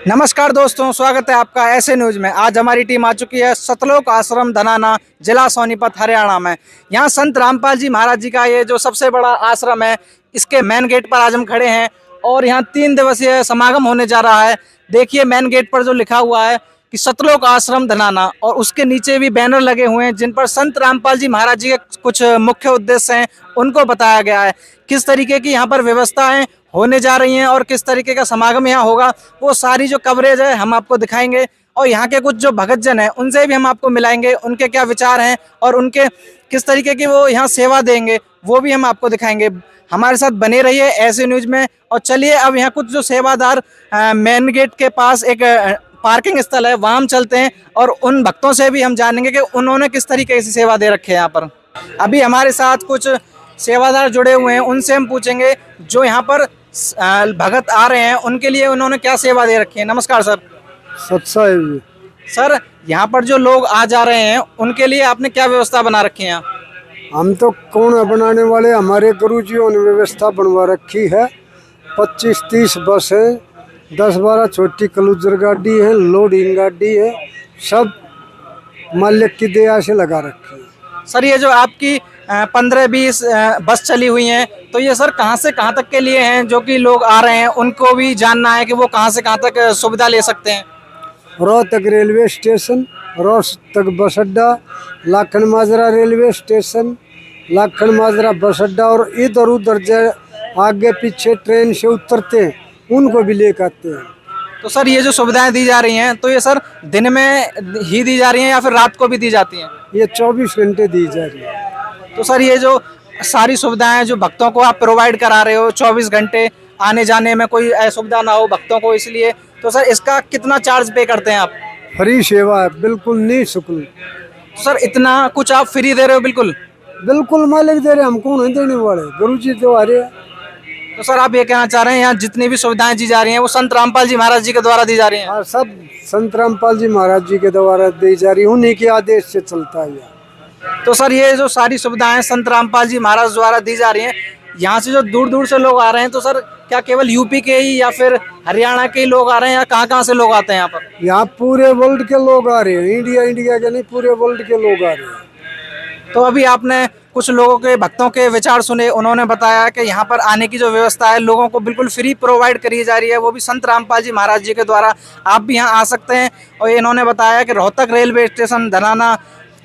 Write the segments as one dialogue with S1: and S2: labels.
S1: नमस्कार दोस्तों, स्वागत है आपका ऐसे न्यूज में। आज हमारी टीम आ चुकी है सतलोक आश्रम धनाना, जिला सोनीपत, हरियाणा में। यहाँ संत रामपाल जी महाराज जी का ये जो सबसे बड़ा आश्रम है, इसके मेन गेट पर आज हम खड़े हैं और यहाँ 3 दिवसीय समागम होने जा रहा है। देखिए मेन गेट पर जो लिखा हुआ है कि सतलोक आश्रम धनाना, और उसके नीचे भी बैनर लगे हुए हैं जिन पर संत रामपाल जी महाराज जी के कुछ मुख्य उद्देश्य हैं उनको बताया गया है। किस तरीके की यहाँ पर व्यवस्थाएं होने जा रही हैं और किस तरीके का समागम यहाँ होगा, वो सारी जो कवरेज है हम आपको दिखाएंगे। और यहाँ के कुछ जो भगत जन हैं उनसे भी हम आपको मिलाएंगे, उनके क्या विचार हैं और उनके किस तरीके की वो यहाँ सेवा देंगे वो भी हम आपको दिखाएंगे। हमारे साथ बने रहिए ऐसे न्यूज में। और चलिए अब यहाँ कुछ जो सेवादार मेन गेट के पास एक पार्किंग स्थल है, वहाँ हम चलते हैं और उन भक्तों से भी हम जानेंगे कि उन्होंने किस तरीके से सेवा दे रखी है यहाँ पर। अभी हमारे साथ कुछ सेवादार जुड़े हुए हैं, उनसे हम पूछेंगे जो यहाँ पर भगत आ रहे हैं उनके लिए उन्होंने क्या सेवा दे रखी है। नमस्कार सर।
S2: सत्साई
S1: सर, यहाँ पर जो लोग आ जा रहे हैं उनके लिए आपने क्या व्यवस्था बना रखी है?
S2: हम तो कौन बनाने वाले, हमारे गुरुजियों ने व्यवस्था बनवा रखी है। 25-30 बस है, 10-12 छोटी क्लूजर गाड़ी है, लोडिंग गाड़ी है, सब मालिक की दया से लगा रखी है।
S1: सर, ये जो आपकी 15-20 बस चली हुई हैं, तो ये सर कहाँ से कहाँ तक के लिए हैं? जो कि लोग आ रहे हैं उनको भी जानना है कि वो कहाँ से कहाँ तक सुविधा ले सकते हैं।
S2: रोहतक रेलवे स्टेशन, रोहतक बस अड्डा, लाखन माजरा रेलवे स्टेशन, लाखन माजरा बस अड्डा, और इधर उधर जो आगे पीछे ट्रेन से उतरते हैं उनको भी लेकर आते हैं।
S1: तो सर ये जो सुविधाएं दी जा रही हैं तो ये सर दिन में ही दी जा रही हैं या फिर रात को भी दी जाती हैं?
S2: ये 24 घंटे दी जा रही है।
S1: तो सर ये जो सारी सुविधाएं जो भक्तों को आप प्रोवाइड करा रहे हो 24 घंटे, आने जाने में कोई असुविधा ना हो भक्तों को, इसलिए तो सर इसका कितना चार्ज पे करते हैं आप?
S2: फ्री सेवा है, बिल्कुल निःशुल्क।
S1: तो सर इतना कुछ आप फ्री दे रहे हो? बिल्कुल
S2: बिल्कुल मालिक दे रहे, हम कौन है देने वाले, गुरु जी तो आ रहे हैं।
S1: तो सर आप ये कहना चाह रहे हैं यहाँ जितनी भी सुविधाएं दी जा रही हैं वो संत रामपाल जी महाराज जी के द्वारा दी जा रही हैं?
S2: हाँ, सब संत रामपाल जी महाराज जी के द्वारा दी जा रही, उन्हीं के आदेश से चलता है।
S1: तो सर ये जो सारी सुविधाएं संत रामपाल जी महाराज द्वारा दी जा रही हैं, यहाँ से जो दूर दूर से लोग आ रहे हैं, तो सर क्या केवल यूपी के ही या फिर हरियाणा के ही लोग आ रहे हैं या कहाँ कहाँ से लोग आते हैं यहाँ पर?
S2: यहाँ पूरे वर्ल्ड के लोग आ रहे हैं, इंडिया के नहीं, पूरे वर्ल्ड के लोग आ रहे हैं।
S1: तो अभी आपने कुछ लोगों के भक्तों के विचार सुने, उन्होंने बताया कि यहाँ पर आने की जो व्यवस्था है लोगों को बिल्कुल फ्री प्रोवाइड करी जा रही है, वो भी संत रामपाल जी महाराज जी के द्वारा। आप भी यहाँ आ सकते हैं। और इन्होंने बताया कि रोहतक रेलवे स्टेशन धनाना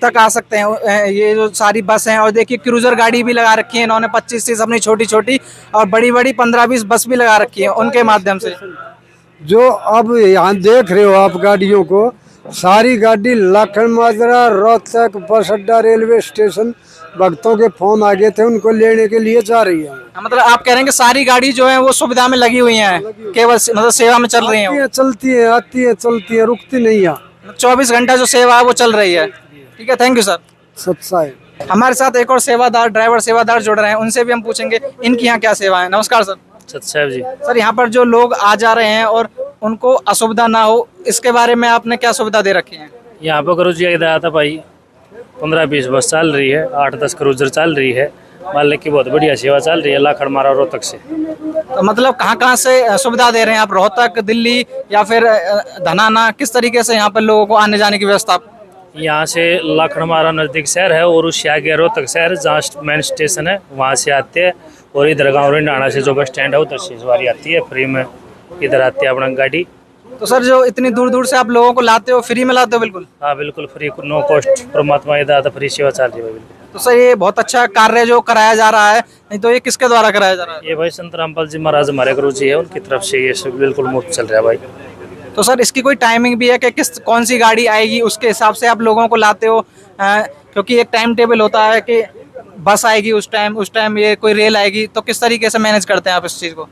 S1: तक आ सकते हैं ये जो सारी बस हैं। और देखिए क्रूजर गाड़ी भी लगा रखी है इन्होंने, 25-30 अपनी छोटी छोटी, और बड़ी बड़ी 15-20 बस भी लगा रखी है उनके माध्यम से।
S2: जो अब यहाँ देख रहे हो आप गाड़ियों को, सारी गाड़ी लाखन माजरा, रोहतक बस अड्डा, रेलवे स्टेशन, भक्तों के फोन आ गए थे, उनको लेने के लिए जा रही है।
S1: मतलब आप कह रहे हैं कि सारी गाड़ी जो है वो सुविधा में लगी हुई है, केवल मतलब सेवा में चल रही है,
S2: चलती है, आती है, चलती है, रुकती नहीं है।
S1: 24 घंटा जो सेवा है वो चल रही है। ठीक है, थैंक यू सर।
S2: सत्साई।
S1: हमारे साथ एक और सेवादार, ड्राइवर सेवादार जुड़ रहे हैं, उनसे भी हम पूछेंगे इनकी यहाँ क्या सेवा है। नमस्कार सर।
S3: सत्साई जी।
S1: सर यहाँ पर जो लोग आ जा रहे हैं और उनको असुविधा ना हो, इसके बारे में आपने क्या सुविधा दे रखी है?
S3: यहाँ पर गुरु जी की दया था भाई, 15-20 बस चल रही है, 8-10 क्रूजर चल रही है, मालिक की बहुत बढ़िया सेवा चल रही है लाखन मारा रोहतक से।
S1: तो मतलब कहाँ कहाँ से सुविधा दे रहे हैं आप? रोहतक, दिल्ली या फिर धनाना, किस तरीके से यहाँ पर लोगों को आने जाने की व्यवस्था?
S3: यहाँ से लाखन मारा नज़दीक शहर है और उससे आगे रोहतक शहर जहाँ मेन स्टेशन है वहाँ से आते हैं, और इधर गाँव रिंडाना से जो बस स्टैंड है उधर से सवारी आती है फ्री में, इधर आती है अपना गाड़ी।
S1: तो सर जो इतनी दूर दूर से आप लोगों को लाते हो, फ्री में लाते हो? बिल्कुल
S3: हाँ बिल्कुल फ्री, नो कॉस्ट, परमात्मा इधर फ्री सेवा चल रही है बिल्कुल।
S1: तो सर ये बहुत अच्छा कार्य जो कराया जा रहा है, नहीं तो ये किसके द्वारा कराया जा रहा है?
S3: ये भाई संत रामपाल जी महाराज हमारे गुरु जी है, उनकी तरफ से ये सब बिल्कुल मुफ्त चल रहा है भाई।
S1: तो सर इसकी कोई टाइमिंग भी है कि कौन सी गाड़ी आएगी, उसके हिसाब से आप लोगों को लाते हो? क्योंकि एक टाइम टेबल होता है कि बस आएगी उस टाइम ये कोई रेल आएगी, तो किस तरीके से मैनेज करते हैं आप इस चीज़ को?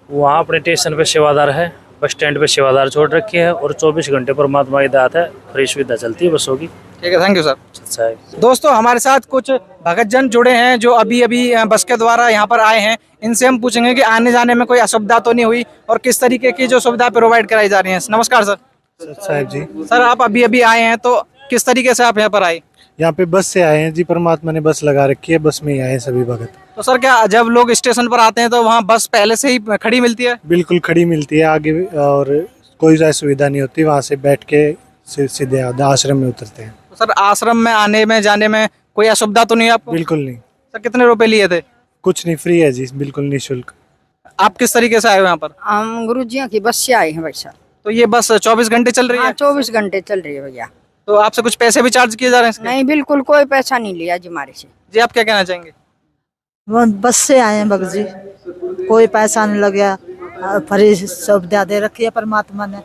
S3: वहाँ अपने स्टेशन पे सेवादार है, बस स्टैंड पे सेवादार छोड़ रखे हैं, और 24 घंटे परमात्मा की दात है, फ्री सुविधा चलती है बसों की।
S1: ठीक है, थैंक यू सर।
S3: अच्छा है
S1: दोस्तों, हमारे साथ कुछ भगत जन जुड़े हैं जो अभी अभी बस के द्वारा यहाँ पर आए हैं। इनसे हम पूछेंगे कि आने जाने में कोई असुविधा तो नहीं हुई और किस तरीके की जो सुविधा प्रोवाइड कराई जा रही है। नमस्कार सर।
S2: साहब जी,
S1: सर आप अभी अभी आए हैं, तो किस तरीके से आप यहाँ पर आए?
S2: यहाँ पे बस से आए हैं जी, परमात्मा ने बस लगा रखी है, बस में ही आए हैं सभी भगत।
S1: तो सर क्या जब लोग स्टेशन पर आते हैं तो वहाँ बस पहले से ही खड़ी मिलती है?
S2: बिल्कुल खड़ी मिलती है आगे, और
S4: कोई असुविधा नहीं होती, वहाँ से बैठ के सीधे आश्रम में उतरते हैं।
S1: तो सर आश्रम में आने में जाने में कोई असुविधा तो नहीं है आपको?
S4: बिल्कुल नहीं,
S1: सर कितने रुपए लिए थे?
S4: कुछ नहीं, फ्री है जी, बिल्कुल निःशुल्क।
S1: आप किस तरीके से आए हो यहाँ पर?
S5: हम गुरुजियों की बस से आए हैं भाई साहब।
S1: तो ये बस 24 घंटे चल रही
S5: हाँ
S1: है?
S5: 24 घंटे चल रही है भैया।
S1: तो आपसे कुछ पैसे भी चार्ज किए जा रहे हैं इसके?
S5: नहीं बिल्कुल कोई पैसा नहीं लिया जी हमारे से।
S1: जी आप क्या कहना चाहेंगे?
S6: वो बस से आए हैं बग जी, कोई पैसा नहीं लग गया, फ्री सुविधा दे रखी है परमात्मा ने।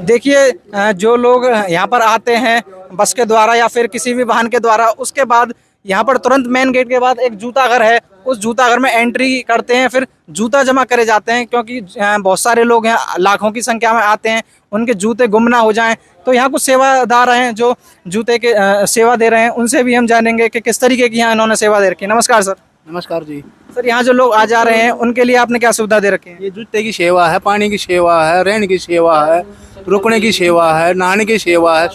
S1: देखिए जो लोग यहाँ पर आते हैं बस के द्वारा या फिर किसी भी वाहन के द्वारा, उसके बाद यहाँ पर तुरंत मेन गेट के बाद एक जूता घर है, उस जूता घर में एंट्री करते हैं, फिर जूता जमा करे जाते हैं, क्योंकि बहुत सारे लोग यहाँ लाखों की संख्या में आते हैं, उनके जूते गुम ना हो जाएं। तो यहाँ कुछ सेवादार हैं जो जूते के सेवा दे रहे हैं, उनसे भी हम जानेंगे कि किस तरीके की यहाँ इन्होंने सेवा दे रखी है। नमस्कार सर।
S7: नमस्कार जी।
S1: सर यहाँ जो लोग आ जा रहे हैं उनके लिए आपने क्या सुविधा दे रखी है?
S7: ये जूते की सेवा है, पानी की सेवा है, रहने की सेवा है, रुकने की सेवा है, नहाने की सेवा है,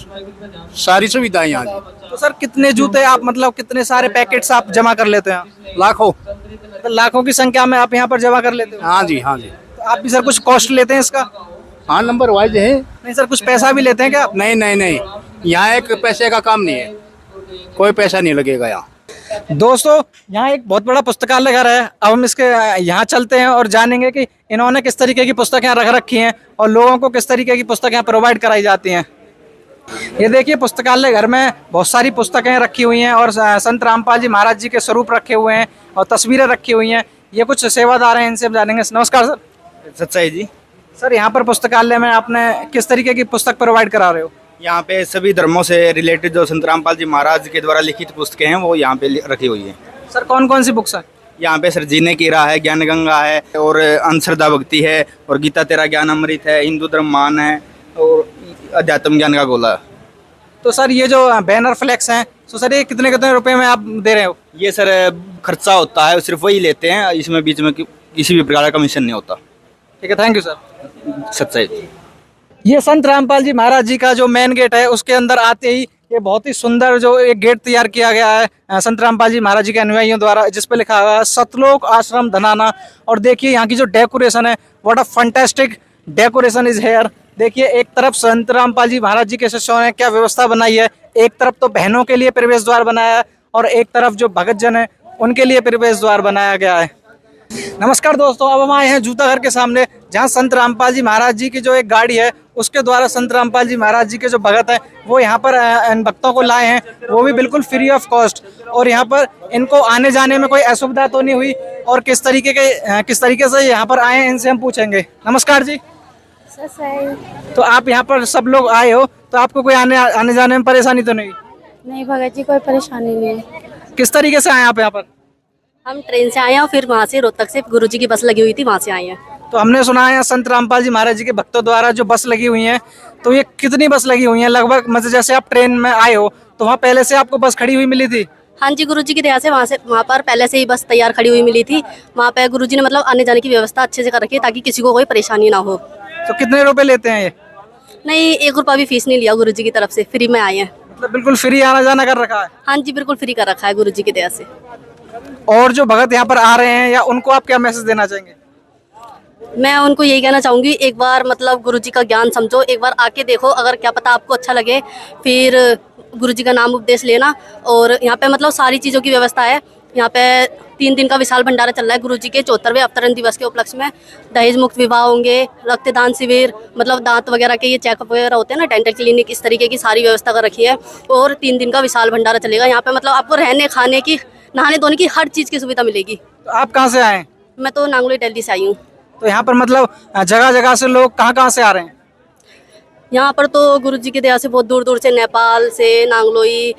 S7: सारी सुविधाएं यहाँ की।
S1: तो सर कितने जूते आप मतलब कितने सारे पैकेट्स आप जमा कर लेते हैं?
S7: लाखों।
S1: तो लाखों की संख्या में आप यहाँ पर जमा कर लेते हो?
S7: हाँ जी, हाँ जी।
S1: तो आप भी सर कुछ कॉस्ट लेते हैं इसका?
S7: हाँ, नंबर वाइज है।
S1: नहीं सर कुछ पैसा भी लेते हैं क्या आप?
S7: नहीं नहीं नहीं, यहाँ एक पैसे का काम नहीं है, कोई पैसा नहीं लगेगा यहाँ।
S1: दोस्तों यहाँ एक बहुत बड़ा पुस्तकालय घर है, अब हम इसके यहाँ चलते हैं और जानेंगे कि इन्होंने किस तरीके की पुस्तक यहाँ रख रखी हैं और लोगों को किस तरीके की पुस्तक यहाँ प्रोवाइड कराई जाती हैं। ये देखिए पुस्तकालय घर में बहुत सारी पुस्तकें रखी हुई हैं और संत रामपाल जी महाराज जी के स्वरूप रखे हुए हैं और तस्वीरें रखी हुई हैं। ये कुछ सेवादार हैं, इनसे हम जानेंगे। नमस्कार सर।
S8: सच्चाई जी।
S1: सर यहाँ पर पुस्तकालय में आपने किस तरीके की पुस्तक प्रोवाइड करा रहे हो?
S8: यहाँ पे सभी धर्मों से रिलेटेड जो संत रामपाल जी महाराज के द्वारा लिखित पुस्तकें हैं वो यहाँ पे रखी हुई है।
S1: सर कौन कौन सी बुक्स हैं?
S8: यहाँ पे सर जीने की राह है, ज्ञान गंगा है और अंधश्रद्धा भक्ति है और गीता तेरा ज्ञान अमृत है, हिंदू धर्म मान है और अध्यात्म ज्ञान का गोला।
S1: तो सर ये जो बैनर फ्लैक्स हैं तो सर ये कितने कितने रुपए में आप दे रहे हो?
S8: ये सर खर्चा होता है, सिर्फ वही लेते हैं, इसमें बीच में किसी भी प्रकार का कमीशन नहीं होता।
S1: ठीक है, थैंक यू सर।
S8: सच्चाई।
S1: ये संत रामपाल जी महाराज जी का जो मेन गेट है उसके अंदर आते ही ये बहुत ही सुंदर जो एक गेट तैयार किया गया है संत रामपाल जी महाराज जी के अनुयायियों द्वारा, जिस पे लिखा हुआ है सतलोक आश्रम धनाना। और देखिए यहाँ की जो डेकोरेशन है, what a fantastic decoration is here. देखिए एक तरफ संत रामपाल जी महाराज जी के शिष्यों ने क्या व्यवस्था बनाई है, एक तरफ तो बहनों के लिए प्रवेश द्वार बनाया है और एक तरफ जो भगत जन है उनके लिए प्रवेश द्वार बनाया गया है। नमस्कार दोस्तों, अब हम आए हैं जूता घर के सामने, जहां संत रामपाल जी महाराज जी की जो एक गाड़ी है उसके द्वारा संत रामपाल जी महाराज जी के जो भगत हैं वो यहाँ पर इन भक्तों को लाए हैं, वो भी बिल्कुल फ्री ऑफ कॉस्ट। और यहाँ पर इनको आने जाने में कोई असुविधा तो नहीं हुई और किस तरीके से यहाँ पर आए हैं इनसे हम पूछेंगे। नमस्कार जी। तो आप यहाँ पर सब लोग आए हो तो आपको कोई आने जाने में परेशानी तो नहीं?
S9: नहीं भगत जी, कोई परेशानी नहीं है।
S1: किस तरीके से आए आप यहाँ पर?
S9: हम ट्रेन से आए हैं और फिर वहाँ से रोहतक से गुरुजी की बस लगी हुई थी, वहाँ से आए हैं।
S1: तो हमने सुना है संत रामपाल जी महाराज जी के भक्तों द्वारा जो बस लगी हुई है, तो ये कितनी बस लगी हुई है लगभग? मतलब जैसे आप ट्रेन में आए हो तो वहाँ पहले से आपको बस खड़ी हुई मिली थी?
S9: हाँ जी, गुरुजी की दया से वहाँ पर पहले से ही बस तैयार खड़ी हुई मिली थी। वहाँ पे गुरुजी ने मतलब आने जाने की व्यवस्था अच्छे से कर रखी है ताकि किसी को कोई परेशानी ना हो।
S1: तो कितने रुपए लेते हैं ये?
S9: नहीं, 1 रुपया भी फीस नहीं लिया गुरुजी की तरफ से, फ्री में आए हैं।
S1: मतलब बिल्कुल फ्री आना जाना कर रखा है?
S9: हाँ जी, बिल्कुल फ्री कर रखा है गुरुजी की दया से।
S1: और जो भगत यहाँ पर आ रहे हैं या उनको आप क्या मैसेज देना चाहेंगे?
S9: मैं उनको यही कहना चाहूँगी, एक बार मतलब गुरुजी का ज्ञान समझो, एक बार आके देखो, अगर क्या पता आपको अच्छा लगे फिर गुरुजी का नाम उपदेश लेना। और यहाँ पे मतलब सारी चीज़ों की व्यवस्था है। यहाँ पे 3 दिन का विशाल भंडारा चल रहा है गुरुजी के 74वें अवतरण दिवस के उपलक्ष्य में। दहेज मुक्त विवाह होंगे, रक्तदान शिविर, मतलब दांत वगैरह के ये चेकअप वगैरह होते हैं ना, डेंटल क्लिनिक, इस तरीके की सारी व्यवस्था कर रखी है। और 3 दिन का विशाल भंडारा चलेगा। यहाँ पे मतलब आपको रहने, खाने की, नहाने धोने की हर चीज़ की सुविधा मिलेगी।
S1: तो आप कहाँ से आए?
S9: मैं तो नांगलोई दिल्ली से आई हूँ।
S1: तो यहाँ पर मतलब जगह जगह से लोग कहाँ से आ रहे हैं?
S9: यहाँ पर तो गुरुजी की दया से बहुत दूर दूर से, नेपाल से, नांगलोई,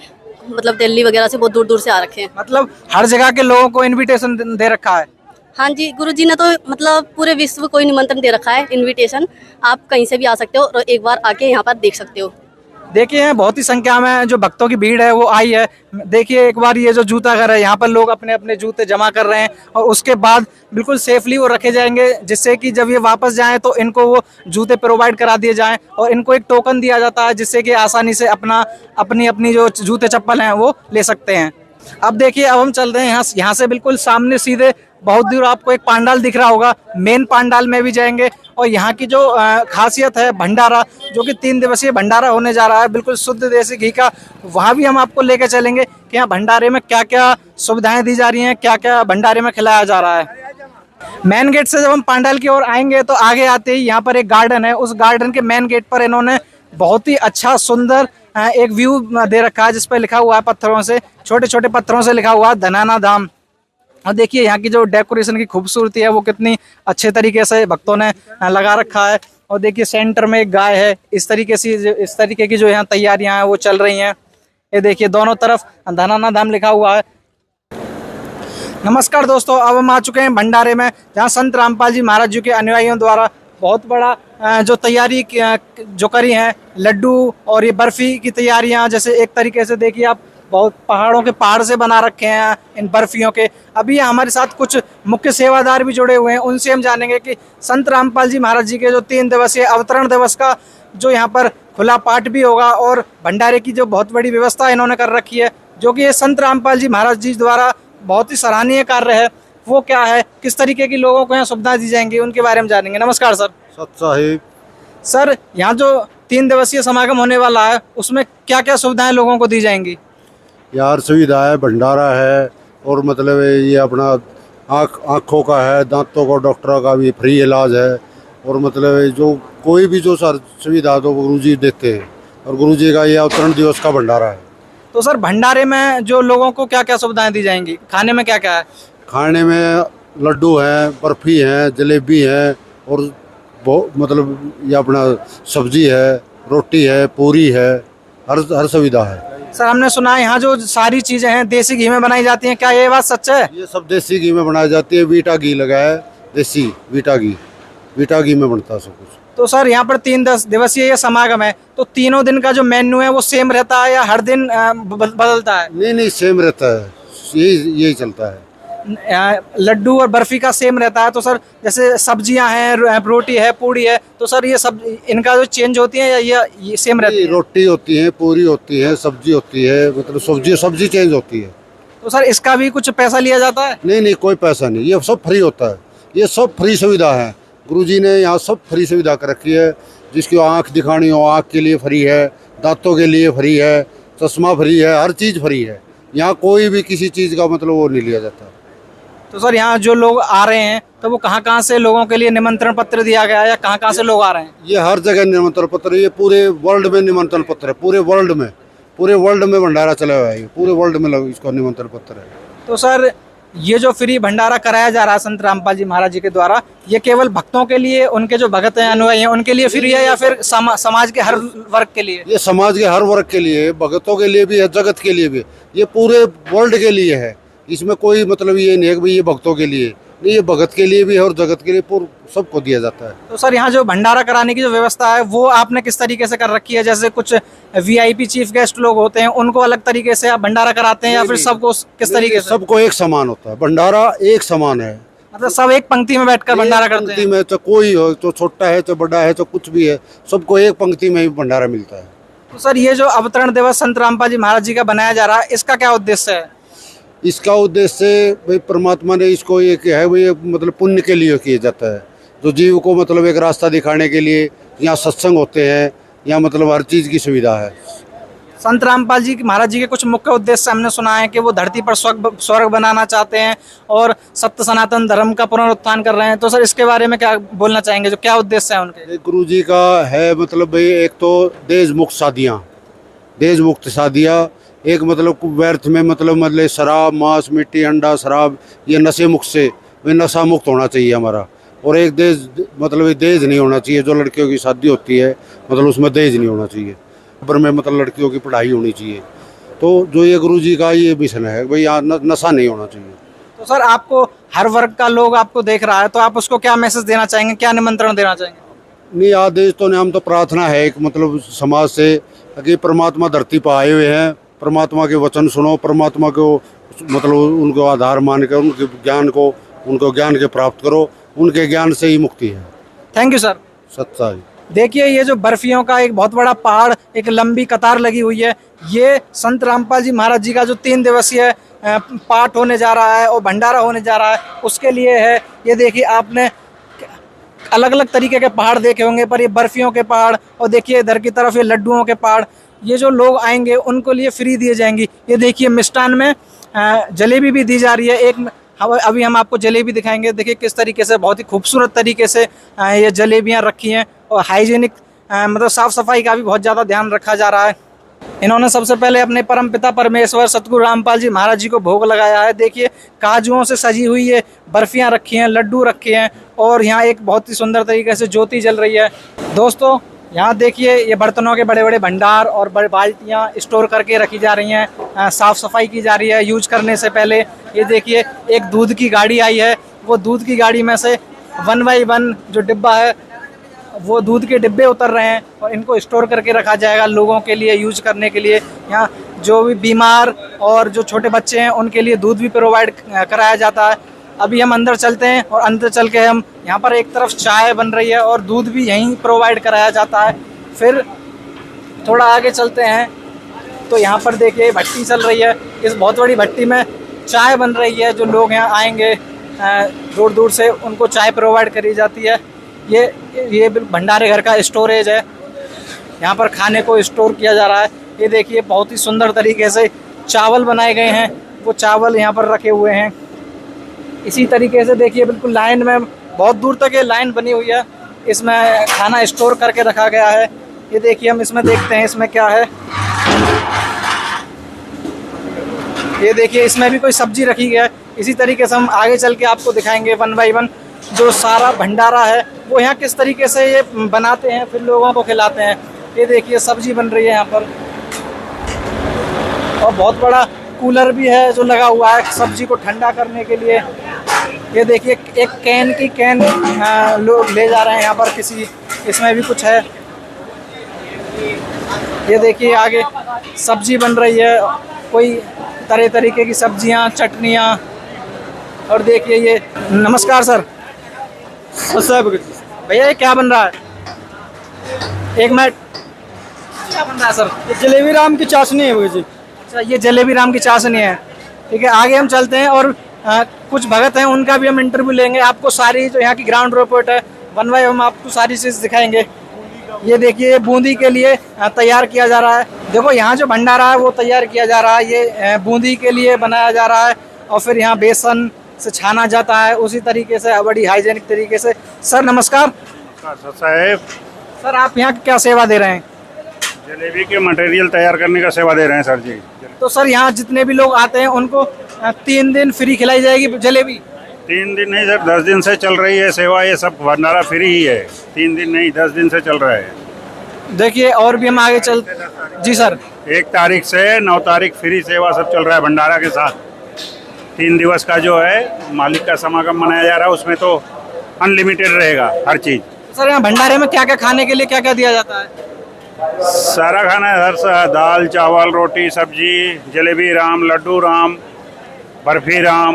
S9: मतलब दिल्ली वगैरह से बहुत दूर दूर से आ रखे हैं।
S1: मतलब हर जगह के लोगों को इनविटेशन दे रखा है?
S9: हाँ जी, गुरुजी ने तो मतलब पूरे विश्व को निमंत्रण दे रखा है, इनविटेशन। आप कहीं से भी आ सकते हो और एक बार आके यहाँ पर देख सकते हो।
S1: देखिए बहुत ही संख्या में जो भक्तों की भीड़ है वो आई है। देखिए एक बार ये जो जूता घर है यहाँ पर लोग अपने अपने जूते जमा कर रहे हैं और उसके बाद बिल्कुल सेफली वो रखे जाएंगे, जिससे कि जब ये वापस जाएं तो इनको वो जूते प्रोवाइड करा दिए जाएं और इनको एक टोकन दिया जाता है जिससे कि आसानी से अपनी जो जूते चप्पल हैं वो ले सकते हैं। अब देखिए अब हम चल रहे हैं यहाँ से बिल्कुल सामने सीधे बहुत दूर आपको एक पांडाल दिख रहा होगा, मेन पांडाल में भी जाएंगे और यहाँ की जो खासियत है भंडारा, जो कि 3 दिवसीय भंडारा होने जा रहा है बिल्कुल शुद्ध देसी घी का, वहाँ भी हम आपको लेके चलेंगे कि यहाँ भंडारे में क्या क्या सुविधाएं दी जा रही हैं, क्या क्या भंडारे में खिलाया जा रहा है। मेन गेट से जब हम पंडाल की ओर आएंगे तो आगे आते ही यहाँ पर एक गार्डन है, उस गार्डन के मेन गेट पर इन्होंने बहुत ही अच्छा सुंदर एक व्यू दे रखा है, जिस पर लिखा हुआ है पत्थरों से, छोटे छोटे पत्थरों से लिखा हुआ है धनाना धाम। और देखिए यहाँ की जो डेकोरेशन की खूबसूरती है वो कितनी अच्छे तरीके से भक्तों ने लगा रखा है। और देखिए सेंटर में एक गाय है, इस तरीके की जो यहाँ तैयारियां हैं वो चल रही हैं। ये देखिए दोनों तरफ धनाना धाम लिखा हुआ है। नमस्कार दोस्तों, अब हम आ चुके हैं भंडारे में, जहाँ संत रामपाल जी महाराज जी के अनुयायियों द्वारा बहुत बड़ा जो तैयारी जो करी है, लड्डू और ये बर्फ़ी की तैयारियां, जैसे एक तरीके से देखिए आप बहुत पहाड़ों के पहाड़ से बना रखे हैं इन बर्फियों के। अभी हमारे साथ कुछ मुख्य सेवादार भी जुड़े हुए हैं, उनसे हम जानेंगे कि संत रामपाल जी महाराज जी के जो 3 दिवसीय अवतरण दिवस का जो यहाँ पर खुला पाठ भी होगा और भंडारे की जो बहुत बड़ी व्यवस्था इन्होंने कर रखी है, जो कि ये संत रामपाल जी महाराज जी द्वारा बहुत ही सराहनीय कार्य है, वो क्या है, किस तरीके की लोगों को यहाँ सुविधा दी जाएंगी, उनके बारे में जानेंगे। नमस्कार सर।
S2: सत साहिब।
S1: सर, यहाँ जो 3 दिवसीय समागम होने वाला है उसमें क्या क्या सुविधाएं लोगों को दी जाएंगी?
S2: यार सुविधा है, भंडारा है और मतलब ये अपना आँखों का है, दांतों का, डॉक्टरों का भी फ्री इलाज है और मतलब जो कोई भी जो सर सुविधा तो गुरुजी देते हैं और गुरुजी का ये अवतरण दिवस का भंडारा है।
S1: तो सर भंडारे में जो लोगों को क्या क्या सुविधाएं दी जाएंगी? खाने में क्या क्या है?
S2: खाने में लड्डू हैं, बर्फ़ी हैं, जलेबी हैं और बहुत मतलब ये अपना सब्जी है, रोटी है, पूरी है, हर सुविधा है।
S1: सर हमने सुना है यहाँ जो सारी चीजें हैं देसी घी में बनाई जाती हैं, क्या ये बात सच है?
S2: ये सब देसी घी में बनाई जाती है, वीटा घी लगा है, देसी वीटा घी में बनता है सब कुछ।
S1: तो सर यहाँ पर 3 दिवसीय ये समागम है, तो तीनों दिन का जो मेन्यू है वो सेम रहता है या हर दिन बदलता है?
S2: नहीं सेम रहता है, यही चलता है।
S1: लड्डू और बर्फी का सेम रहता है। तो सर जैसे सब्जियां हैं, रोटी है, पूड़ी है, तो सर ये सब इनका जो चेंज होती है या ये सेम रहती है?
S2: रोटी होती है, पूरी होती है, सब्जी होती है, मतलब सब्जी चेंज होती है।
S1: तो सर इसका भी कुछ पैसा लिया जाता है?
S2: नहीं कोई पैसा नहीं, ये सब फ्री होता है, ये सब फ्री सुविधा है। गुरुजी ने यहाँ सब फ्री सुविधा कर रखी है, जिसकी आँख दिखानी हो आँख के लिए फ्री है, दांतों के लिए फ्री है, चश्मा फ्री है, हर चीज़ फ्री है। यहाँ कोई भी किसी चीज़ का मतलब वो नहीं लिया जाता।
S1: तो सर यहाँ जो लोग आ रहे हैं तो वो कहाँ से लोगों के लिए निमंत्रण पत्र दिया गया है या कहाँ से लोग आ रहे हैं?
S2: ये हर जगह निमंत्रण पत्र, ये पूरे वर्ल्ड में निमंत्रण पत्र है, पूरे वर्ल्ड में भंडारा चला हुआ है, ये पूरे वर्ल्ड में इसको निमंत्रण पत्र है।
S1: तो सर ये जो फ्री भंडारा कराया जा रहा है संत रामपाल जी महाराज जी के द्वारा, ये केवल भक्तों के लिए, उनके जो भगत हैं, अनुयायी हैं, उनके लिए फ्री है या फिर समाज के हर वर्ग के लिए?
S2: ये समाज के हर वर्ग के लिए, भगतों के लिए भी है, जगत के लिए भी, ये पूरे वर्ल्ड के लिए है। इसमें कोई मतलब ये नहीं है कि ये भक्तों के लिए नहीं, ये भगत के लिए भी है और जगत के लिए सबको दिया जाता है।
S1: तो सर यहाँ जो भंडारा कराने की जो व्यवस्था है वो आपने किस तरीके से कर रखी है? जैसे कुछ VIP चीफ गेस्ट लोग होते हैं, उनको अलग तरीके से आप भंडारा कराते हैं या फिर सबको किस तरीके से?
S2: सबको एक समान होता है, भंडारा एक समान है,
S1: मतलब सब एक पंक्ति में बैठकर भंडारा करते हैं?
S2: पंक्ति में, तो कोई हो, तो छोटा है तो बड़ा है तो कुछ भी है, सबको एक पंक्ति में ही भंडारा मिलता है।
S1: तो सर ये जो अवतरण दिवस संत रामपाल जी महाराज जी का बनाया जा रहा है, इसका क्या उद्देश्य है?
S2: इसका उद्देश्य भाई परमात्मा ने इसको ये किया है, भाई मतलब पुण्य के लिए किया जाता है, जो जीव को मतलब एक रास्ता दिखाने के लिए। यहाँ सत्संग होते हैं, यहाँ मतलब हर चीज़ की सुविधा है।
S1: संत रामपाल जी महाराज जी के कुछ मुख्य उद्देश्य हमने सुना है कि वो धरती पर स्वर्ग बनाना चाहते हैं और सत्य सनातन धर्म का पुनरुत्थान कर रहे हैं। तो सर इसके बारे में क्या बोलना चाहेंगे, जो क्या उद्देश्य है उनके?
S2: गुरु जी का है मतलब भाई एक तो देश मुक्त शादियाँ, एक मतलब व्यर्थ में मतलब शराब, मांस, मिट्टी, अंडा, शराब, ये नशे मुक्त से नशा मुक्त होना चाहिए हमारा। और एक दहेज नहीं होना चाहिए, जो लड़कियों की शादी होती है मतलब उसमें दहेज नहीं होना चाहिए, पर में मतलब लड़कियों की पढ़ाई होनी चाहिए। तो जो ये गुरुजी का ये मिशन है भाई, यहाँ नशा नहीं होना चाहिए।
S1: तो सर आपको हर वर्ग का लोग आपको देख रहा है, तो आप उसको क्या मैसेज देना चाहेंगे, क्या निमंत्रण देना चाहेंगे?
S2: नहीं आदेश तो नहीं, हम तो प्रार्थना है एक मतलब समाज से कि परमात्मा धरती पर आए हुए हैं, परमात्मा के वचन सुनो, परमात्मा को मतलब उनको आधार मान कर उनको ज्ञान के प्राप्त करो, उनके ज्ञान से ही मुक्ति है।
S1: Thank you sir.
S2: सच्चाई।
S1: देखिए ये जो बर्फियों का एक बहुत बड़ा पहाड़, एक लंबी कतार लगी हुई है, ये संत रामपाल जी महाराज जी का जो 3 दिवसीय पाठ होने जा रहा है और भंडारा होने जा रहा है उसके लिए है। ये देखिए आपने अलग अलग तरीके के पहाड़ देखे होंगे, पर ये बर्फियों के पहाड़, और देखिए इधर की तरफ ये लड्डुओं के पहाड़। ये जो लोग आएंगे उनको लिए फ्री दिए जाएंगी। ये देखिए मिष्ठान में जलेबी भी दी जा रही है। अभी हम आपको जलेबी दिखाएंगे। देखिए किस तरीके से, बहुत ही खूबसूरत तरीके से ये जलेबियाँ रखी हैं, और हाइजीनिक मतलब साफ़ सफाई का भी बहुत ज़्यादा ध्यान रखा जा रहा है। इन्होंने सबसे पहले अपने परमपिता परमेश्वर सतगुरु रामपाल जी महाराज जी को भोग लगाया है। देखिए काजुओं से सजी हुई ये बर्फियाँ रखी हैं, लड्डू रखे हैं, और यहाँ एक बहुत ही सुंदर तरीके से ज्योति जल रही है। दोस्तों यहाँ देखिए ये बर्तनों के बड़े बड़े भंडार और बड़े बाल्टियाँ स्टोर करके रखी जा रही हैं, साफ़ सफाई की जा रही है यूज करने से पहले। ये देखिए एक दूध की गाड़ी आई है, वो दूध की गाड़ी में से 1 बाय 1 जो डिब्बा है वो दूध के डिब्बे उतर रहे हैं, और इनको स्टोर करके रखा जाएगा लोगों के लिए यूज करने के लिए। यहाँ जो भी बीमार और जो छोटे बच्चे हैं उनके लिए दूध भी प्रोवाइड कराया जाता है। अभी हम अंदर चलते हैं, और अंदर चल के हम यहाँ पर एक तरफ चाय बन रही है और दूध भी यहीं प्रोवाइड कराया जाता है। फिर थोड़ा आगे चलते हैं तो यहाँ पर देखिए भट्टी चल रही है। इस बहुत बड़ी भट्टी में चाय बन रही है। जो लोग यहाँ आएंगे दूर दूर से, उनको चाय प्रोवाइड करी जाती है। ये भंडारे घर का स्टोरेज है, यहाँ पर खाने को स्टोर किया जा रहा है। ये देखिए बहुत ही सुंदर तरीके से चावल बनाए गए हैं, वो चावल यहाँ पर रखे हुए हैं। इसी तरीके से देखिए बिल्कुल लाइन में, बहुत दूर तक ये लाइन बनी हुई है, इसमें खाना स्टोर करके रखा गया है। ये देखिए हम इसमें देखते हैं इसमें क्या है। ये देखिए इसमें भी कोई सब्जी रखी गई है। इसी तरीके से हम आगे चल के आपको दिखाएंगे 1 बाय 1 जो सारा भंडारा है वो यहाँ किस तरीके से ये बनाते हैं, फिर लोगों को खिलाते हैं। ये देखिए सब्जी बन रही है यहाँ पर, और बहुत बड़ा कूलर भी है जो लगा हुआ है सब्जी को ठंडा करने के लिए। ये देखिए एक कैन लोग ले जा रहे हैं यहाँ पर किसी, इसमें भी कुछ है। ये देखिए आगे सब्जी बन रही है, कोई तरह तरीके की सब्जियाँ, चटनियाँ। और देखिए ये, नमस्कार सर। भैया ये क्या बन रहा है? एक मिनट, क्या बन रहा है सर?
S2: ये जलेबी राम की चाशनी है जी।
S1: अच्छा ये जलेबी राम की चाशनी है, ठीक है। आगे हम चलते हैं और कुछ भगत हैं उनका भी हम इंटरव्यू लेंगे। आपको सारी जो यहाँ की ग्राउंड रिपोर्ट है 1 बाय 1 हम आपको सारी चीज़ दिखाएंगे। ये देखिए बूंदी के लिए तैयार किया जा रहा है। देखो यहाँ जो भंडारा है वो तैयार किया जा रहा है, ये बूंदी के लिए बनाया जा रहा है, और फिर यहाँ बेसन से छाना जाता है उसी तरीके से, बड़ी हाइजेनिक तरीके से। सर नमस्कार।
S10: साहब
S1: सर आप यहाँ क्या सेवा दे रहे हैं?
S10: जलेबी के मटेरियल तैयार करने का सेवा दे रहे हैं सर जी।
S1: तो सर यहाँ जितने भी लोग आते हैं उनको 3 दिन फ्री खिलाई जाएगी जलेबी?
S10: 3 दिन नहीं सर, 10 दिन से चल रही है सेवा। ये सब भंडारा फ्री ही है, 3 दिन नहीं 10 दिन से चल रहा है।
S1: देखिए और भी हम आगे चल, जी सर।
S10: 1 तारीख से 9 तारीख फ्री सेवा सब चल रहा है भंडारा के साथ। 3 दिवस का जो है मालिक का समागम मनाया जा रहा है, उसमें तो अनलिमिटेड रहेगा हर चीज़।
S1: सर यहाँ भंडारे में क्या क्या खाने के लिए क्या क्या दिया जाता है?
S10: सारा खाना है सर, दाल चावल रोटी सब्जी, जलेबी राम, लड्डू राम, बर्फी राम।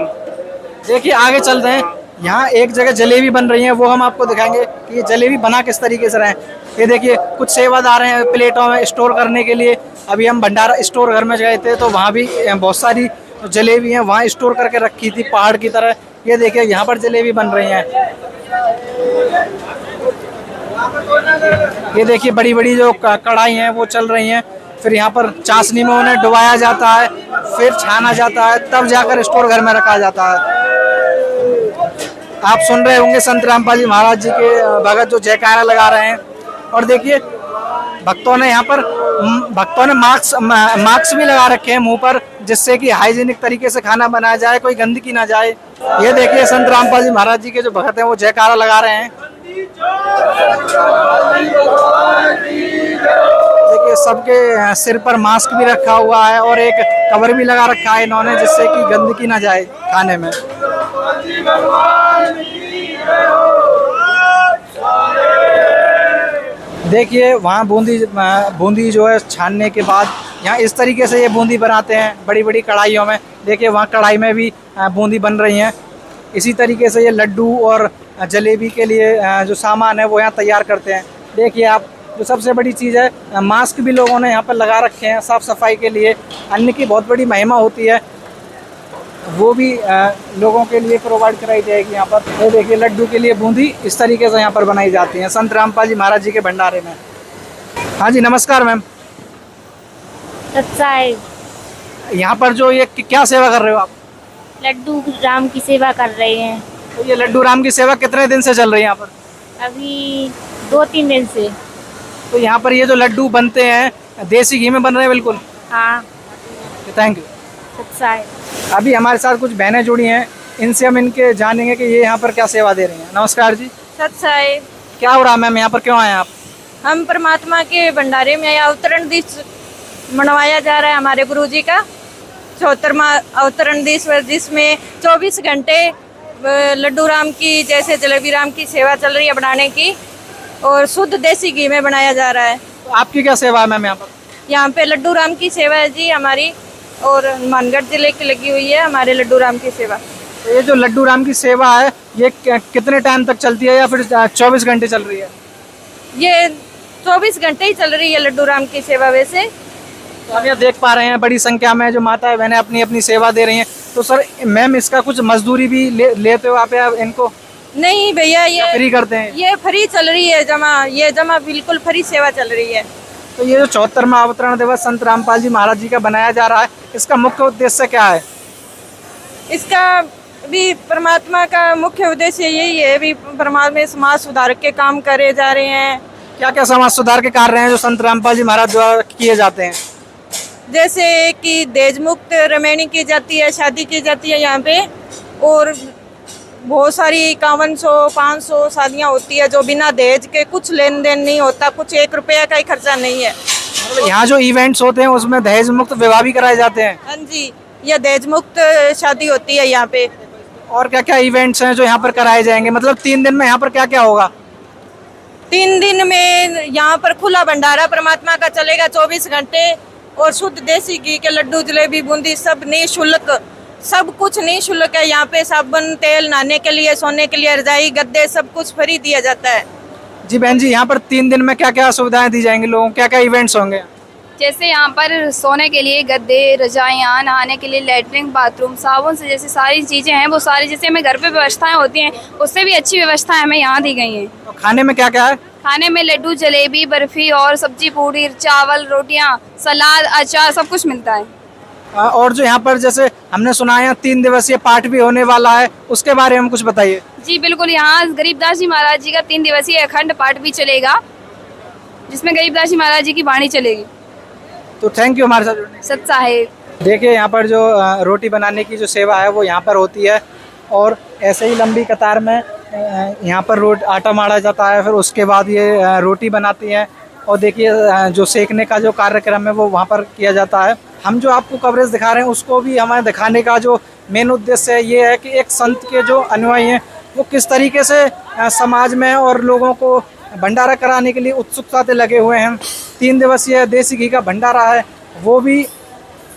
S1: देखिए आगे चलते हैं, यहाँ एक जगह जलेबी बन रही है, वो हम आपको दिखाएंगे कि ये जलेबी बना किस तरीके से रहे। ये देखिए कुछ सेवादार हैं प्लेटों में स्टोर करने के लिए। अभी हम भंडारा स्टोर घर में गए थे तो वहाँ भी बहुत सारी जलेबी हैं, वहाँ स्टोर करके रखी थी पहाड़ की तरह। ये देखिए यहाँ पर जलेबी बन रही हैं। ये देखिए बड़ी बड़ी जो कढ़ाई हैं वो चल रही हैं। फिर यहाँ पर चाशनी में उन्हें डुबाया जाता है, फिर छाना जाता है, तब जाकर स्टोर घर में रखा जाता है। आप सुन रहे होंगे संत रामपाल जी महाराज जी के भगत जो जयकारा लगा रहे हैं। और देखिए भक्तों ने यहाँ पर मास्क भी लगा रखे हैं मुंह पर, जिससे कि हाइजीनिक तरीके से खाना बनाया जाए, कोई गंदगी ना जाए। ये देखिए संत रामपाल जी महाराज जी के जो भगत हैं वो जयकारा लगा रहे हैं। देखिए सबके सिर पर मास्क भी रखा हुआ है और एक कवर भी लगा रखा है इन्होंने, जिससे कि गंदगी ना जाए खाने में। देखिए वहाँ बूंदी जो है छानने के बाद यहाँ इस तरीके से ये बूंदी बनाते हैं बड़ी बड़ी कढ़ाइयों में। देखिए वहाँ कढ़ाई में भी बूंदी बन रही हैं। इसी तरीके से ये लड्डू और जलेबी के लिए जो सामान है वो यहाँ तैयार करते हैं। देखिए आप, जो सबसे बड़ी चीज़ है, मास्क भी लोगों ने यहाँ पर लगा रखे हैं साफ़ सफाई के लिए। अन्न की बहुत बड़ी महिमा होती है। वो भी लोगों के लिए प्रोवाइड कराई जाएगी यहाँ पर। ये देखिए लड्डू के लिए बूंदी इस तरीके से यहाँ पर बनाई जाती है संत रामपाल जी महाराज जी के भंडारे में। हाँ जी नमस्कार मैम। यहाँ पर जो ये क्या सेवा कर रहे हो आप?
S11: लड्डू राम की सेवा कर रहे हैं।
S1: तो ये लड्डू राम की सेवा कितने दिन से चल रही है यहाँ पर?
S11: अभी 2-3 दिन से।
S1: तो यहाँ पर ये जो लड्डू बनते हैं देसी घी में बन रहे हैं बिल्कुल?
S11: हाँ।
S1: Thank you.
S11: सत्साई।
S1: अभी हमारे साथ कुछ बहनें जुड़ी हैं, इनसे हम इनके जानेंगे कि ये यहाँ पर क्या सेवा दे रही हैं। नमस्कार जी।
S12: सत्साई।
S1: क्या हो रहा है मैम, यहाँ पर क्यों आए आप?
S12: हम परमात्मा के भंडारे में अवतरण दिवस मनवाया जा रहा है हमारे गुरुजी का 74वां अवतरण दिवस, जिसमें 24 घंटे लड्डू राम की जैसे जलेबी राम की सेवा चल रही है बनाने की, और शुद्ध देसी घी में बनाया जा रहा है।
S1: तो आपकी क्या सेवा है मैम यहाँ पर?
S12: यहाँ पे लड्डू राम की सेवा है जी हमारी, और मानगढ़ जिले की लगी हुई है हमारे लड्डू राम की सेवा।
S1: तो ये जो लड्डू राम की सेवा है ये कितने टाइम तक चलती है या फिर 24 घंटे चल रही है?
S12: ये 24 घंटे ही चल रही है लड्डू राम की सेवा। वैसे
S1: तो हम यहाँ देख पा रहे हैं बड़ी संख्या में जो माताएं बहनें अपनी अपनी सेवा दे रही हैं। तो सर मैम इसका कुछ मजदूरी भी लेते हो आप या इनको?
S12: नहीं भैया, ये
S1: फ्री करते हैं?
S12: ये फ्री चल रही है जमा, ये जमा बिल्कुल फ्री सेवा चल रही है।
S1: तो ये जो 74वां अवतरण दिवस संत रामपाल जी महाराज जी का बनाया जा रहा है, इसका मुख्य उद्देश्य क्या है?
S12: इसका भी परमात्मा का मुख्य उद्देश्य यही है, भी परमात्मा समाज सुधार के काम करे जा रहे हैं।
S1: क्या क्या समाज सुधार के कार्य हैं जो संत रामपाल जी महाराज द्वारा किए जाते हैं?
S12: जैसे कि दहेज मुक्त रमैनी की जाती है, शादी की जाती है यहाँ पे, और बहुत सारी 5100-500 शादियाँ होती है जो बिना दहेज के, कुछ लेन देन नहीं होता, कुछ 1 रुपया का ही खर्चा नहीं है।
S1: मतलब यहाँ जो इवेंट्स होते हैं उसमें दहेज मुक्त विवाह भी कराए जाते हैं?
S12: हाँ जी, यह दहेज मुक्त शादी होती है यहाँ पे।
S1: और क्या क्या इवेंट्स हैं जो यहाँ पर कराए जाएंगे? मतलब 3 दिन में यहाँ पर क्या क्या होगा?
S12: 3 दिन में यहाँ पर खुला भंडारा परमात्मा का चलेगा 24 घंटे, और शुद्ध देसी घी के लड्डू जलेबी बूंदी सब निःशुल्क, सब कुछ निःशुल्क है यहाँ पे। साबुन तेल, नहाने के लिए, सोने के लिए रजाई गद्दे सब कुछ फ्री दिया जाता है।
S1: जी बहन जी, यहाँ पर 3 दिन में क्या क्या सुविधाएं दी जाएंगी लोगों को? क्या क्या इवेंट्स होंगे?
S13: जैसे यहाँ पर सोने के लिए गद्दे, रजाइयाँ, नहाने के लिए लैट्रिन, बाथरूम, साबुन से जैसे सारी चीज़ें हैं वो सारी, जैसे हमें घर पे व्यवस्थाएं होती हैं उससे भी अच्छी व्यवस्थाएं हमें यहाँ दी गई हैं।
S1: तो खाने में क्या क्या है?
S13: खाने में लड्डू, जलेबी, बर्फी और सब्जी, पूड़ी, चावल, रोटियाँ, सलाद, अचार सब कुछ मिलता है।
S1: और जो यहाँ पर जैसे हमने सुना है 3 दिवसीय पाठ भी होने वाला है, उसके बारे में कुछ बताइए।
S13: जी बिल्कुल, यहाँ गरीबदास जी महाराज जी का 3 दिवसीय अखंड पाठ भी चलेगा, जिसमें गरीबदास जी महाराज जी की वाणी चलेगी।
S1: तो थैंक यू हमारे साथ जुड़ने।
S13: सत साहेब।
S1: देखिए यहाँ पर जो रोटी बनाने की जो सेवा है वो यहाँ पर होती है, और ऐसे ही लंबी कतार में यहाँ पर आटा माड़ा जाता है, फिर उसके बाद ये रोटी बनाती हैं, और देखिए जो सेकने का जो कार्यक्रम है वो वहाँ पर किया जाता है। हम जो आपको कवरेज दिखा रहे हैं उसको भी हमें दिखाने का जो मेन उद्देश्य है ये है कि एक संत के जो अनुयायी हैं वो किस तरीके से समाज में और लोगों को भंडारा कराने के लिए उत्सुकता से लगे हुए हैं। 3 दिवसीय देसी घी का भंडारा है वो भी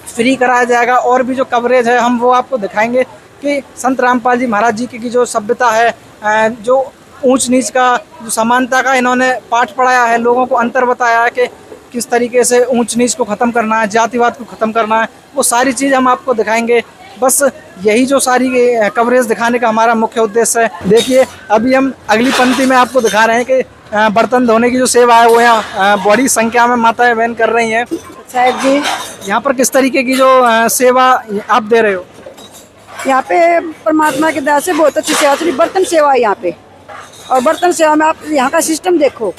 S1: फ्री कराया जाएगा, और भी जो कवरेज है हम वो आपको दिखाएंगे कि संत रामपाल जी महाराज जी की जो सभ्यता है, जो ऊंच नीच का, जो समानता का इन्होंने पाठ पढ़ाया है, लोगों को अंतर बताया है कि किस तरीके से ऊंच नीच को ख़त्म करना है, जातिवाद को ख़त्म करना है, वो सारी चीज़ हम आपको दिखाएंगे। बस यही जो सारी कवरेज दिखाने का हमारा मुख्य उद्देश्य है। देखिए अभी हम अगली पंक्ति में आपको दिखा रहे हैं कि बर्तन धोने की जो सेवा है वो यहाँ बड़ी संख्या में माताएं बहन कर रही हैं।
S14: साहब जी,
S1: यहाँ पर किस तरीके की जो सेवा आप दे रहे हो?
S14: यहाँ पे परमात्मा की दया से बहुत अच्छी सेवा चली। बर्तन सेवा है यहाँ पे, और बर्तन सेवा में आप यहाँ का सिस्टम देखो।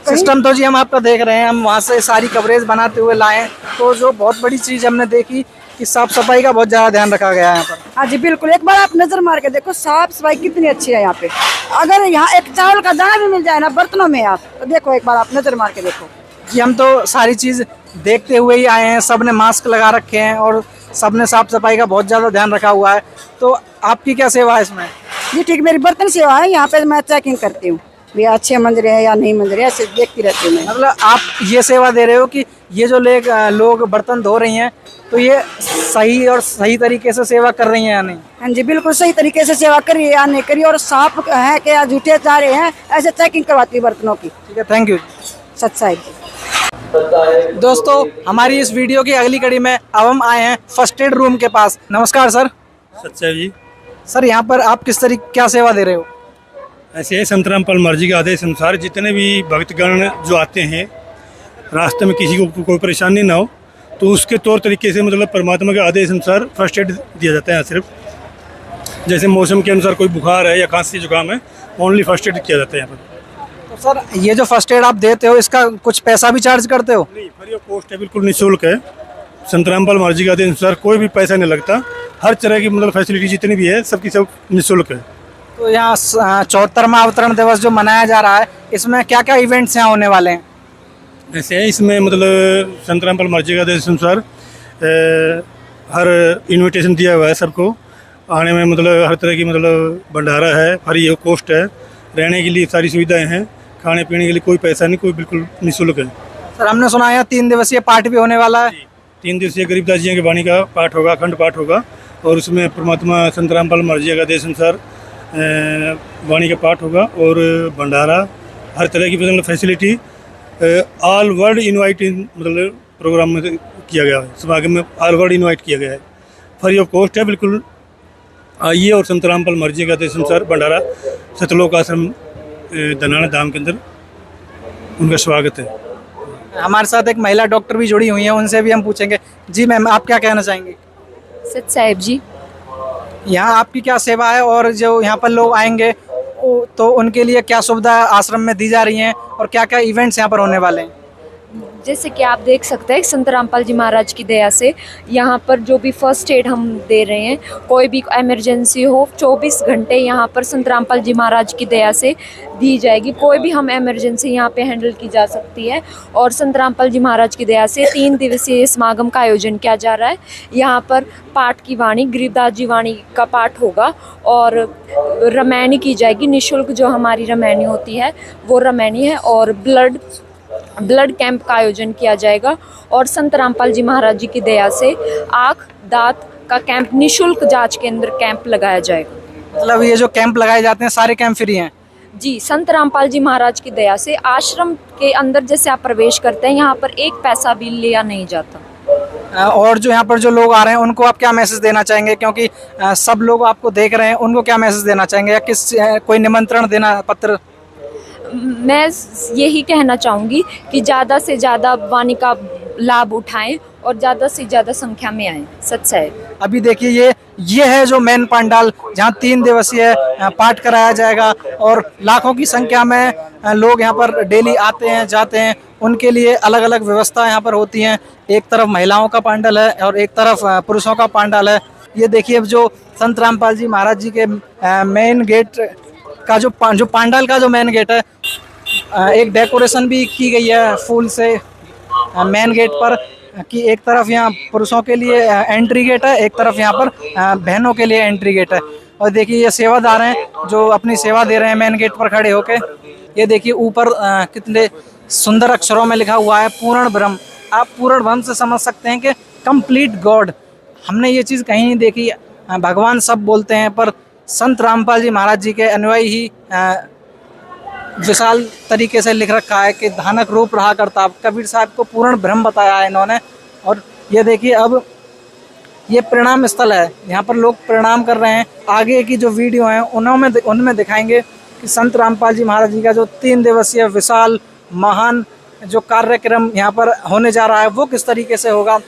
S1: सिस्टम तो जी हम आपका देख रहे हैं, हम वहाँ से सारी कवरेज बनाते हुए लाए, तो जो बहुत बड़ी चीज़ हमने देखी कि साफ सफाई का बहुत ज़्यादा ध्यान रखा गया है यहाँ पर।
S14: हाँ जी बिल्कुल, एक बार आप नज़र मार के देखो साफ सफाई कितनी अच्छी है यहाँ पे। अगर यहाँ एक चावल का दाना भी मिल जाए ना बर्तनों में, आप तो देखो, एक बार आप नज़र मार के देखो।
S1: जी हम तो सारी चीज़ देखते हुए ही आए हैं, सब ने मास्क लगा रखे हैं और सब ने साफ सफाई का बहुत ज़्यादा ध्यान रखा हुआ है। तो आपकी क्या सेवा है इसमें?
S14: जी ठीक, मेरी बर्तन सेवा है। यहाँ पे मैं चेकिंग करती हूँ भैया अच्छे मंज रहे हैं या नहीं मंज रहे, ऐसे देखती रहती हूँ।
S1: मतलब आप ये सेवा दे रहे हो कि ये जो लोग बर्तन धो रही हैं तो ये सही तरीके से सेवा कर रही हैं या नहीं?
S14: हाँ जी बिल्कुल सही तरीके से सेवा करिए या नहीं करिए, और साफ है कि या झूठे जा रहे हैं, ऐसे चेकिंग करवाती है बर्तनों की।
S1: ठीक है, थैंक यू।
S14: सत साहिब।
S1: दोस्तों हमारी इस वीडियो की अगली कड़ी में अब हम आए हैं फर्स्ट एड रूम के पास। नमस्कार सर।
S15: सच्चा जी।
S1: सर यहाँ पर आप किस तरीके क्या सेवा दे रहे हो?
S15: ऐसे संत रामपाल मर्जी के आदेश अनुसार जितने भी भक्तगण जो आते हैं, रास्ते में किसी को कोई परेशानी ना हो तो उसके तौर तरीके से मतलब परमात्मा के आदेश अनुसार फर्स्ट एड दिया जाता है। सिर्फ जैसे मौसम के अनुसार कोई बुखार है या खांसी जुकाम है, ओनली फर्स्ट एड किया जाता है यहाँ पर।
S1: तो सर ये जो फर्स्ट एड आप देते हो इसका कुछ पैसा भी चार्ज करते हो?
S15: नहीं, फ्री ऑफ कॉस्ट है, बिल्कुल निःशुल्क है। संत रामपाल मर्जी के आदेश अनुसार कोई भी पैसा नहीं लगता। हर तरह की मतलब फैसिलिटी जितनी भी है सबकी सब निःशुल्क है।
S1: तो यहाँ 74वां अवतरण दिवस जो मनाया जा रहा है इसमें क्या क्या इवेंट्स यहाँ होने वाले हैं?
S15: ऐसे है, इसमें मतलब संत रामपाल मर्जी के आदेश अनुसार हर इन्विटेशन दिया हुआ है सबको आने में। मतलब हर तरह की मतलब भंडारा है, फ्री ऑफ कॉस्ट है, रहने के लिए सारी सुविधाएं हैं, खाने पीने के लिए कोई पैसा नहीं, कोई बिल्कुल निःशुल्क है।
S1: सर हमने सुना है 3 दिवसीय पाठ भी होने वाला है।
S15: 3 दिवसीय गरीबदास जी की वाणी का पाठ होगा, अखंड पाठ होगा और उसमें परमात्मा संत रामपाल मर्जी के आदेश अनुसार वाणी का पाठ होगा और भंडारा, हर तरह की मतलब फैसिलिटी ऑल वर्ल्ड इनवाइट मतलब प्रोग्राम में किया गया है। समागम में ऑल वर्ल्ड इनवाइट किया गया है, फ्री ऑफ कॉस्ट है, बिल्कुल आइए और संत रामपाल मर्जी के आदेश अनुसार भंडारा सतलोक आश्रम धनाना धाम के अंदर उनका स्वागत है।
S1: हमारे साथ एक महिला डॉक्टर भी जुड़ी हुई हैं, उनसे भी हम पूछेंगे। जी मैम, आप क्या कहना चाहेंगे?
S16: सच साहिब जी,
S1: यहाँ आपकी क्या सेवा है और जो यहाँ पर लोग आएंगे तो उनके लिए क्या सुविधा आश्रम में दी जा रही हैं और क्या क्या इवेंट्स यहाँ पर होने वाले हैं?
S16: जैसे कि आप देख सकते हैं संत रामपाल जी महाराज की दया से यहाँ पर जो भी फर्स्ट एड हम दे रहे हैं, कोई भी इमरजेंसी हो 24 घंटे यहाँ पर संत रामपाल जी महाराज की दया से दी जाएगी। कोई भी हम इमरजेंसी यहाँ पे हैंडल की जा सकती है और संत रामपाल जी महाराज की दया से 3 दिवसीय समागम का आयोजन किया जा रहा है। यहाँ पर पाठ की वाणी, गरीबदास जी वाणी का पाठ होगा और रामायणी की जाएगी निःशुल्क। जो हमारी रामायणी होती है वो रामायणी है और ब्लड कैंप का आयोजन किया जाएगा और संत रामपाल जी महाराज जी की दया से आँख दांत का कैंप, निःशुल्क जांच केंद्र कैंप लगाया जाएगा।
S1: मतलब ये जो कैंप लगाए जाते हैं सारे कैंप फ्री हैं?
S16: जी, संत रामपाल जी महाराज की दया से आश्रम के अंदर जैसे आप प्रवेश करते हैं यहाँ पर एक पैसा भी लिया नहीं जाता।
S1: और जो यहाँ पर जो लोग आ रहे हैं उनको आप क्या मैसेज देना चाहेंगे, क्योंकि सब लोग आपको देख रहे हैं, उनको क्या मैसेज देना चाहेंगे या कोई निमंत्रण देना पत्र?
S16: मैं यही कहना चाहूँगी कि ज़्यादा से ज़्यादा वाणी का लाभ उठाएं और ज़्यादा से ज़्यादा संख्या में आएं। सच है।
S1: अभी देखिए ये है जो मेन पंडाल जहाँ 3 दिवसीय पाठ कराया जाएगा और लाखों की संख्या में लोग यहाँ पर डेली आते हैं जाते हैं। उनके लिए अलग अलग व्यवस्था यहाँ पर होती हैं। एक तरफ महिलाओं का पंडाल है और एक तरफ पुरुषों का पंडाल है। ये देखिए जो संत रामपाल जी महाराज जी के मेन गेट का जो पंडाल का जो मेन गेट है, एक डेकोरेशन भी की गई है फूल से मेन गेट पर, कि एक तरफ यहाँ पुरुषों के लिए एंट्री गेट है, एक तरफ यहाँ पर बहनों के लिए एंट्री गेट है। और देखिए ये सेवादार हैं जो अपनी सेवा दे रहे हैं मेन गेट पर खड़े होके। ये देखिए ऊपर कितने सुंदर अक्षरों में लिखा हुआ है पूर्ण ब्रह्म। आप पूर्ण ब्रह्म से समझ सकते हैं कि कंप्लीट गॉड। हमने ये चीज़ कहीं नहीं देखी। भगवान सब बोलते हैं पर संत रामपाल जी महाराज जी के अनुयायी ही विशाल तरीके से लिख रखा है कि धानक रूप रहा करता। कबीर साहब को पूर्ण ब्रह्म बताया है इन्होंने। और ये देखिए अब ये प्रणाम स्थल है, यहाँ पर लोग प्रणाम कर रहे हैं। आगे की जो वीडियो हैं उनमें दिखाएंगे कि संत रामपाल जी महाराज जी का जो 3 दिवसीय विशाल महान जो कार्यक्रम यहाँ पर होने जा रहा है वो किस तरीके से होगा।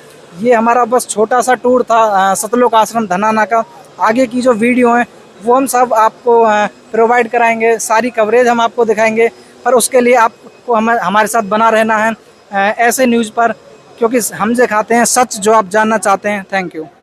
S1: ये हमारा बस छोटा सा टूर था सतलोक आश्रम धनाना का। आगे की जो वीडियो हैं वो हम सब आपको प्रोवाइड कराएंगे, सारी कवरेज हम आपको दिखाएंगे। पर उसके लिए आपको हमारे साथ बना रहना है ऐसे न्यूज़ पर, क्योंकि हम दिखाते हैं सच जो आप जानना चाहते हैं। Thank you.